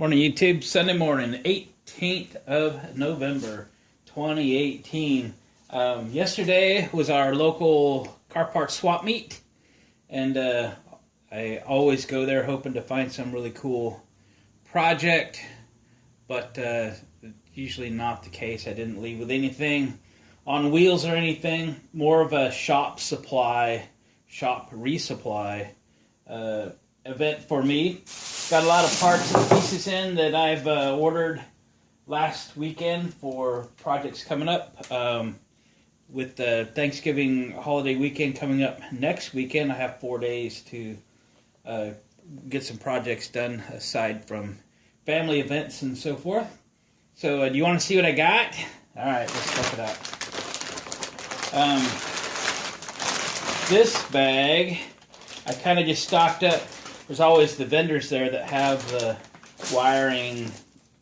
Morning YouTube, Sunday morning, 18th of November, 2018. Yesterday was our local car parts swap meet, and I always go there hoping to find some really cool project, but usually not the case. I didn't leave with anything on wheels or anything, more of a shop resupply event for me. Got a lot of parts and pieces in that I've ordered last weekend for projects coming up. With the Thanksgiving holiday weekend coming up next weekend, I have 4 days to get some projects done aside from family events and so forth. So do you want to see what I got? All right, let's check it out. This bag, I kind of just stocked up. There's always the vendors there that have the wiring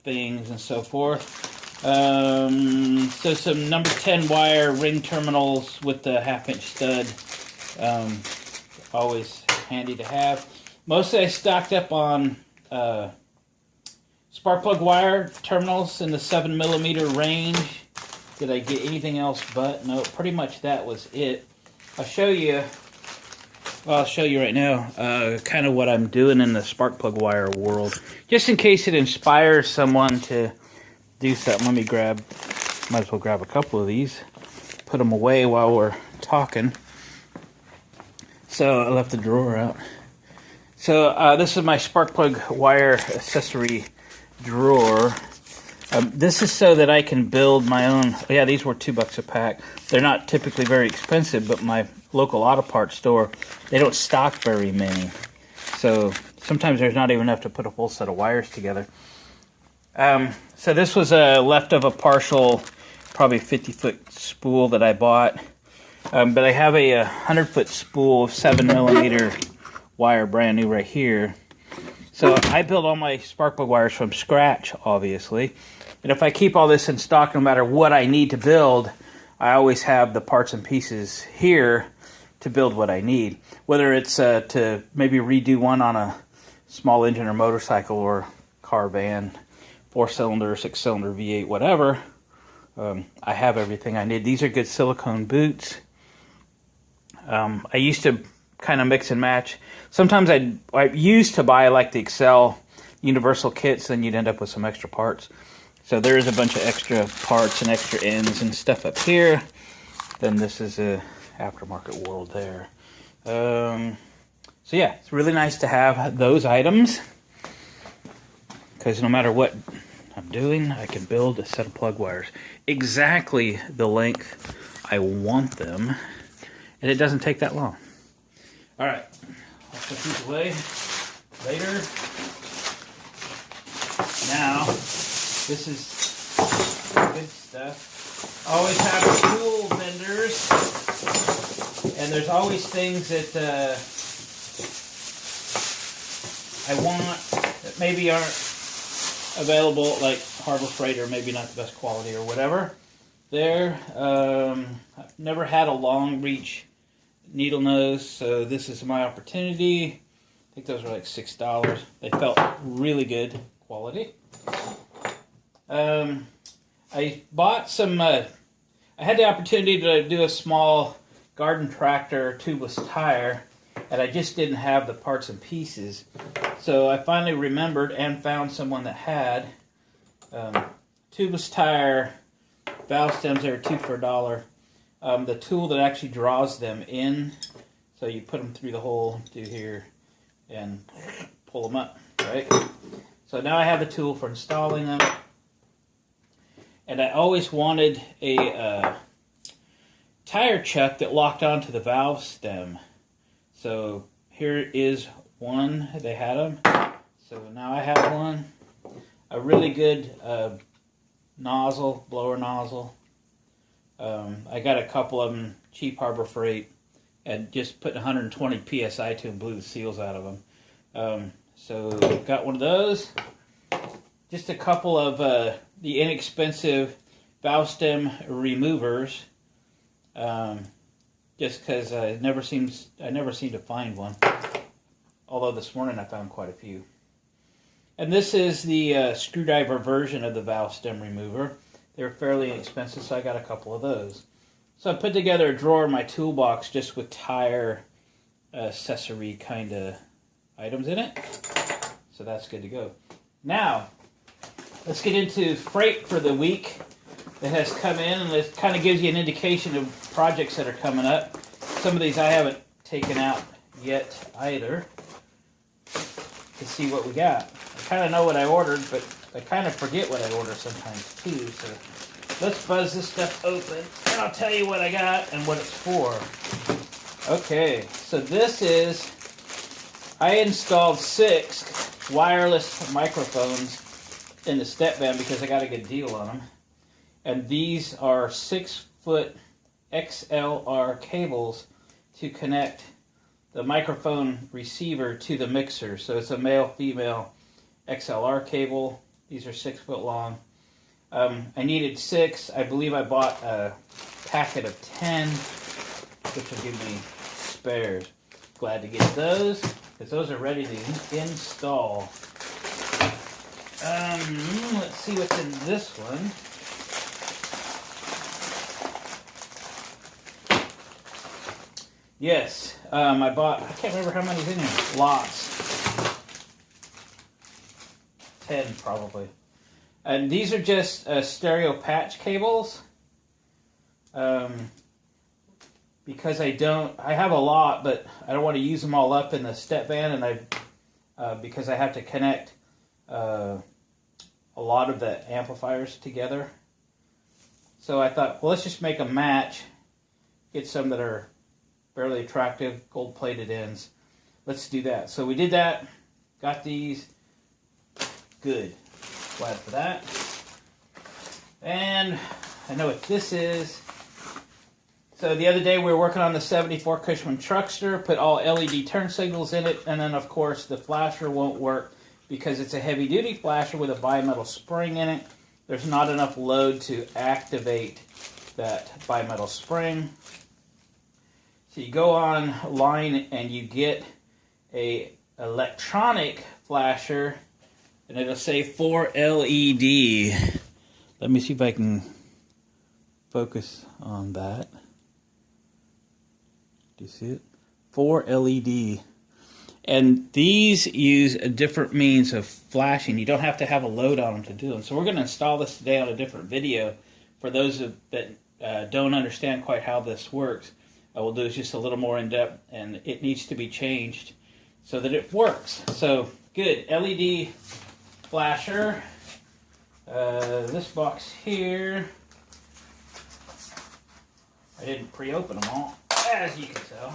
things and so forth. So some number 10 wire ring terminals with the 1/2-inch stud. Always handy to have. Mostly I stocked up on spark plug wire terminals in the 7mm range. Did I get anything else but? No, pretty much that was it. I'll show you right now kind of what I'm doing in the spark plug wire world. Just in case it inspires someone to do something. Might as well grab a couple of these. Put them away while we're talking. So I left the drawer out. So this is my spark plug wire accessory drawer. This is so that I can build my own. Yeah, these were $2 a pack. They're not typically very expensive, but my local auto parts store, they don't stock very many. So sometimes there's not even enough to put a whole set of wires together. So this was left of a partial, probably 50-foot spool that I bought. But I have a 100-foot spool of 7mm wire, brand new right here. So I build all my spark plug wires from scratch, obviously. And if I keep all this in stock, no matter what I need to build, I always have the parts and pieces here to build what I need. Whether it's to maybe redo one on a small engine or motorcycle or car, van, 4-cylinder, 6-cylinder, V8, whatever, I have everything I need. These are good silicone boots. I used to kind of mix and match. Sometimes I used to buy like the Excel universal kits, then you'd end up with some extra parts. So there's a bunch of extra parts and extra ends and stuff up here. Then this is a aftermarket world there. So yeah, it's really nice to have those items, because no matter what I'm doing, I can build a set of plug wires exactly the length I want them, and it doesn't take that long. All right, I'll put these away later. Now, this is good stuff. Always have tool vendors, and there's always things that I want that maybe aren't available, like Harbor Freight, or maybe not the best quality or whatever. There, I've never had a long reach needle nose, so this is my opportunity. I think those were like $6. They felt really good quality. I bought some, I had the opportunity to do a small garden tractor tubeless tire, and I just didn't have the parts and pieces. So I finally remembered and found someone that had tubeless tire valve stems. They were 2 for $1. The tool that actually draws them in, so you put them through the hole through here and pull them up, right? So now I have the tool for installing them. And I always wanted a tire chuck that locked onto the valve stem. So here is one. They had them. So now I have one. A really good nozzle, blower nozzle. I got a couple of them cheap, Harbor Freight, and just put 120 PSI to them, blew the seals out of them. So got one of those. Just a couple of the inexpensive valve stem removers. Just because I never seem to find one. Although this morning I found quite a few. And this is the screwdriver version of the valve stem remover. They're fairly inexpensive, so I got a couple of those. So I put together a drawer in my toolbox just with tire accessory kind of items in it. So that's good to go. Now, let's get into freight for the week that has come in, and it kind of gives you an indication of projects that are coming up. Some of these I haven't taken out yet either to see what we got. I kind of know what I ordered, but I kind of forget what I order sometimes too. So let's buzz this stuff open, and I'll tell you what I got and what it's for. Okay, so this is, I installed 6 wireless microphones in the step van because I got a good deal on them. And these are 6-foot XLR cables to connect the microphone receiver to the mixer. So it's a male-female XLR cable. These are 6 foot long. I needed 6. I believe I bought a packet of 10, which will give me spares. Glad to get those, because those are ready to install. Let's see what's in this one. Yes, I bought, I can't remember how many's in here. Lots. 10 probably. And these are just stereo patch cables. Because I have a lot, but I don't want to use them all up in the step van, and because I have to connect a lot of the amplifiers together. So I thought, well, let's just make a match, get some that are fairly attractive, gold-plated ends. Let's do that. So we did that, got these. Good. Glad for that. And I know what this is. So the other day we were working on the 74 Cushman Truckster, put all LED turn signals in it, and then of course the flasher won't work because it's a heavy-duty flasher with a bimetal spring in it. There's not enough load to activate that bimetal spring. So you go online and you get a electronic flasher, and it'll say 4 LED. Let me see if I can focus on that. Do you see it? 4 LED. And these use a different means of flashing. You don't have to have a load on them to do them. So we're going to install this today on a different video. For those that don't understand quite how this works, I will do is just a little more in depth, and it needs to be changed so that it works. So good, LED flasher. This box here, I didn't pre-open them all, as you can tell.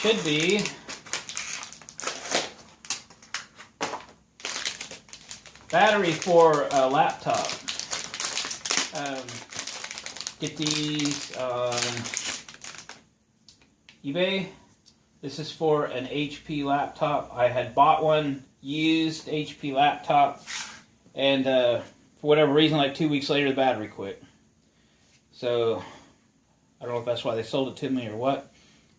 Should be battery for a laptop. Get these on eBay. This is for an HP laptop. I had bought one used HP laptop, and for whatever reason, like 2 weeks later, the battery quit. So I don't know if that's why they sold it to me or what.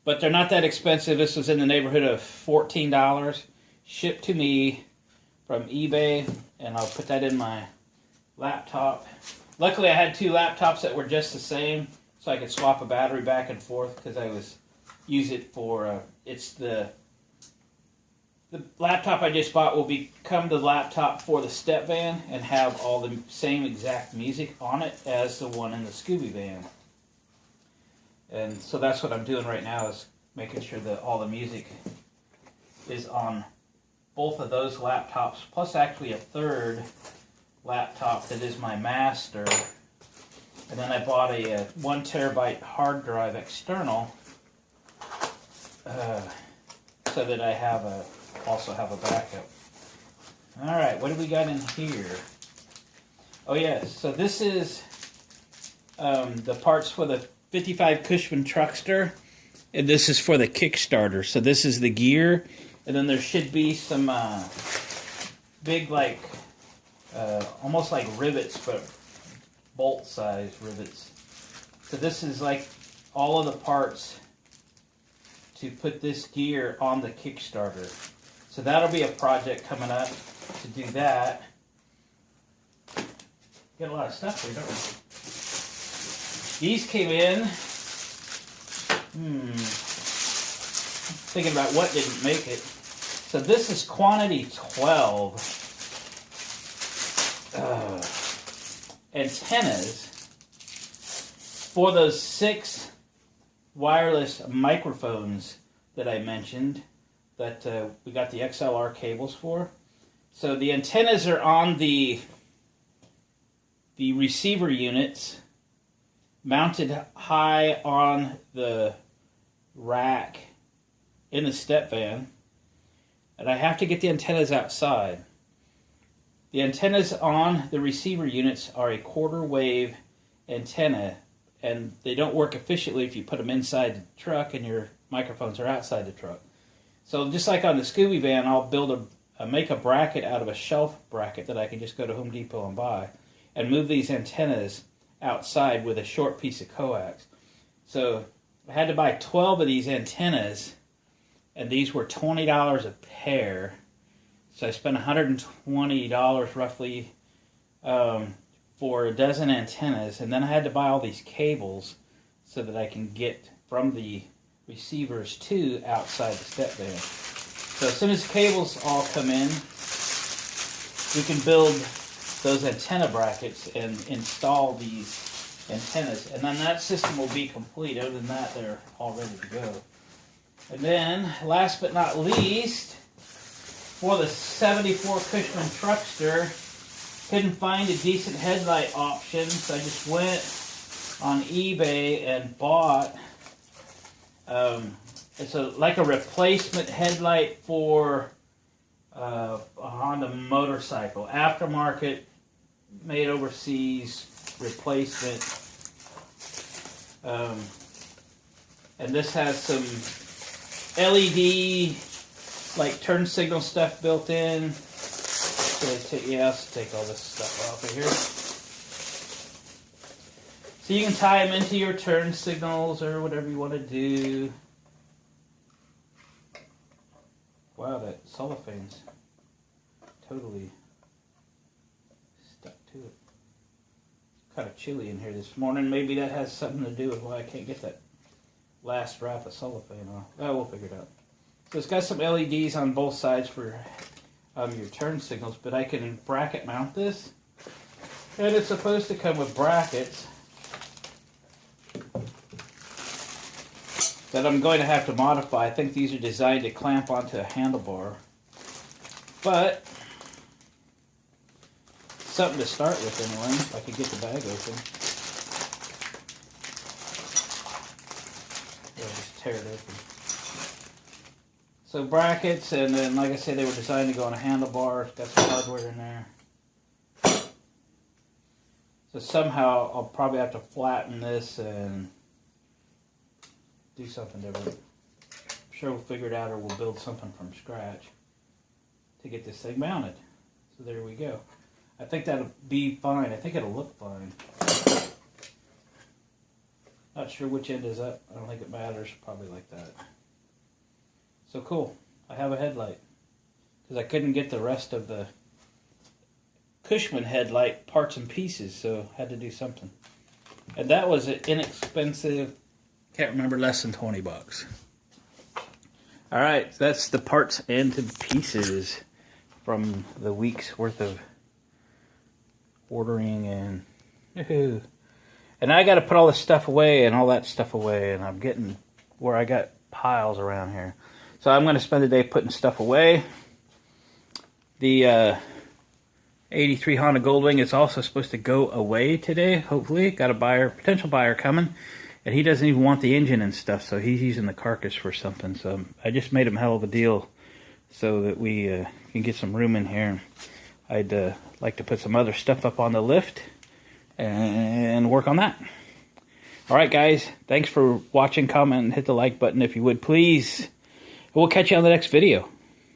But they're not that expensive. This was in the neighborhood of $14. Shipped to me from eBay, and I'll put that in my laptop. Luckily, I had 2 laptops that were just the same, so I could swap a battery back and forth because I was use it for it's the laptop I just bought will become the laptop for the step van and have all the same exact music on it as the one in the Scooby van. And so that's what I'm doing right now, is making sure that all the music is on both of those laptops, plus actually a third laptop that is my master. And then I bought a 1 terabyte hard drive external, so that I have also have a backup. All right, what do we got in here? Oh yes, so this is the parts for the 55 Cushman Truckster, and this is for the Kickstarter. So this is the gear, and then there should be some big, like almost like rivets, but bolt size rivets. So this is like all of the parts to put this gear on the Kickstarter. So that'll be a project coming up to do that. Get a lot of stuff here, don't we? These came in. Thinking about what didn't make it. So this is quantity 12 antennas for those 6 wireless microphones that I mentioned that we got the XLR cables for. So the antennas are on the receiver units, mounted high on the rack in the step van, and I have to get the antennas outside. The antennas on the receiver units are a quarter wave antenna, and they don't work efficiently if you put them inside the truck and your microphones are outside the truck. So just like on the Scooby van, I'll build make a bracket out of a shelf bracket that I can just go to Home Depot and buy, and move these antennas outside with a short piece of coax. So I had to buy 12 of these antennas, and these were $20 a pair. So I spent $120 roughly for a dozen antennas, and then I had to buy all these cables so that I can get from the receivers to outside the step van. So as soon as the cables all come in, we can build those antenna brackets and install these antennas, and then that system will be complete. Other than that, they're all ready to go. And then, last but not least, for the 74 Cushman Truckster, couldn't find a decent headlight option, so I just went on eBay and bought it's like a replacement headlight for a Honda motorcycle, aftermarket, made overseas replacement. And this has some LED like turn signal stuff built in. So let's take all this stuff off of here. So you can tie them into your turn signals or whatever you want to do. Wow, that cellophane's totally stuck to it. It's kind of chilly in here this morning. Maybe that has something to do with why I can't get that last wrap of cellophane off. Oh, we'll figure it out. So it's got some LEDs on both sides for your turn signals, but I can bracket mount this. And it's supposed to come with brackets that I'm going to have to modify. I think these are designed to clamp onto a handlebar. But something to start with anyway, if I could get the bag open. Yeah, just tear it open. So brackets, and then like I said, they were designed to go on a handlebar. Got some hardware in there. So somehow I'll probably have to flatten this and do something different. I'm sure we'll figure it out, or we'll build something from scratch to get this thing mounted. So there we go. I think that'll be fine. I think it'll look fine. Not sure which end is up. I don't think it matters. Probably like that. So cool. I have a headlight. Because I couldn't get the rest of the Cushman headlight parts and pieces, so I had to do something. And that was an inexpensive, can't remember, less than 20 bucks. Alright, that's the parts and the pieces from the week's worth of ordering, and and I got to put all this stuff away and all that stuff away, and I'm getting where I got piles around here. So I'm going to spend the day putting stuff away. The 83 Honda Goldwing is also supposed to go away today, hopefully. Got a buyer, potential buyer coming, and he doesn't even want the engine and stuff, so he's using the carcass for something. So I just made him a hell of a deal so that we can get some room in here. I'd like to put some other stuff up on the lift and work on that. Alright guys, thanks for watching. Comment and hit the like button if you would, please. We'll catch you on the next video.